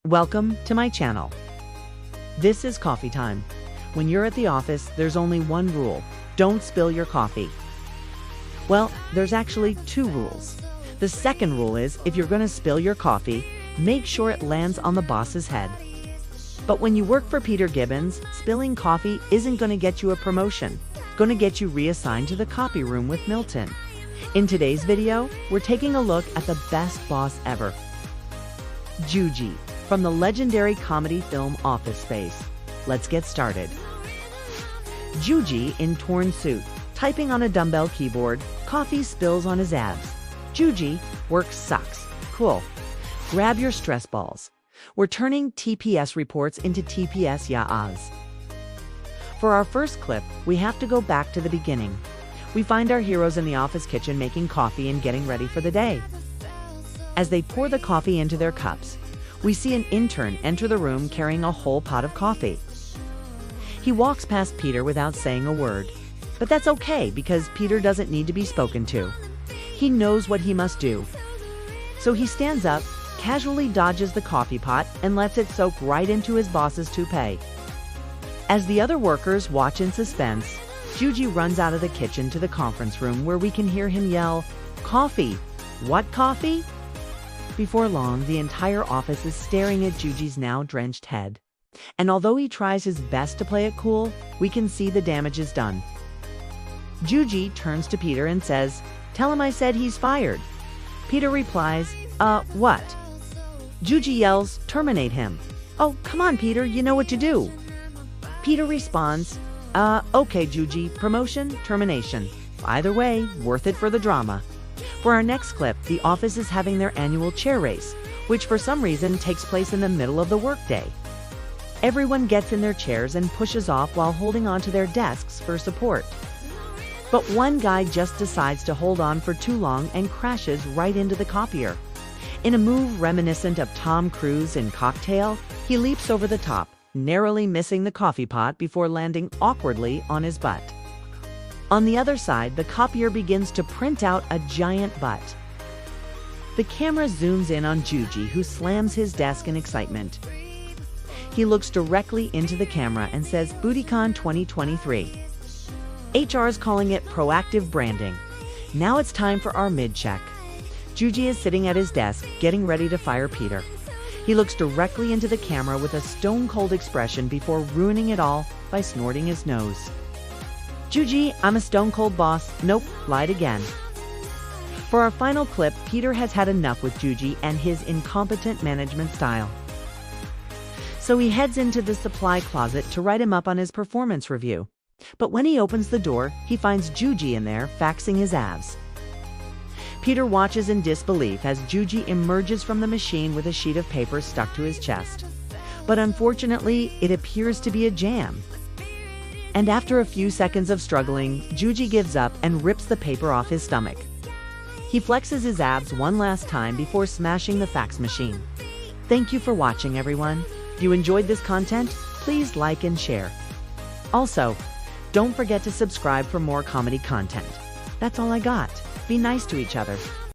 Welcome to my channel. This is coffee time. When you're at the office, there's only one rule: don't spill your coffee. Well, there's actually two rules. The second rule is, if you're going to spill your coffee, make sure it lands on the boss's head. But when you work for Peter Gibbons, spilling coffee isn't going to get you a promotion. It's going to get you reassigned to the copy room with Milton. In today's video, we're taking a look at the best boss ever, Juji, from the legendary comedy film Office Space. Let's get started. Juji in torn suit, typing on a dumbbell keyboard, coffee spills on his abs. Juji, work sucks. Cool. Grab your stress balls. We're turning TPS reports into TPS yaas. For our first clip, we have to go back to the beginning. We find our heroes in the office kitchen making coffee and getting ready for the day. As they pour the coffee into their cups, we see an intern enter the room carrying a whole pot of coffee. He walks past Peter without saying a word, but that's okay because Peter doesn't need to be spoken to. He knows what he must do. So he stands up, casually dodges the coffee pot, and lets it soak right into his boss's toupee. As the other workers watch in suspense, Juji runs out of the kitchen to the conference room where we can hear him yell, "Coffee! What coffee?" Before long, the entire office is staring at Juji's now drenched head. And although he tries his best to play it cool, we can see the damage is done. Juji turns to Peter and says, "Tell him I said he's fired." Peter replies, what?" Juji yells, "Terminate him." "Oh, come on, Peter, you know what to do." Peter responds, "Okay, Juji, promotion, termination. Either way, worth it for the drama." For our next clip, the office is having their annual chair race, which for some reason takes place in the middle of the workday. Everyone gets in their chairs and pushes off while holding onto their desks for support. But one guy just decides to hold on for too long and crashes right into the copier. In a move reminiscent of Tom Cruise in Cocktail, he leaps over the top, narrowly missing the coffee pot before landing awkwardly on his butt. On the other side, the copier begins to print out a giant butt. The camera zooms in on Juji, who slams his desk in excitement. He looks directly into the camera and says, "BootyCon 2023. HR is calling it proactive branding. Now it's time for our mid-check." Juji is sitting at his desk, getting ready to fire Peter. He looks directly into the camera with a stone-cold expression before ruining it all by snorting his nose. "Juji, I'm a stone-cold boss." Nope, lied again. For our final clip, Peter has had enough with Juji and his incompetent management style. So he heads into the supply closet to write him up on his performance review. But when he opens the door, he finds Juji in there faxing his abs. Peter watches in disbelief as Juji emerges from the machine with a sheet of paper stuck to his chest. But unfortunately, it appears to be a jam. And after a few seconds of struggling, Juji gives up and rips the paper off his stomach. He flexes his abs one last time before smashing the fax machine. Thank you for watching, everyone. If you enjoyed this content, please like and share. Also, don't forget to subscribe for more comedy content. That's all I got. Be nice to each other.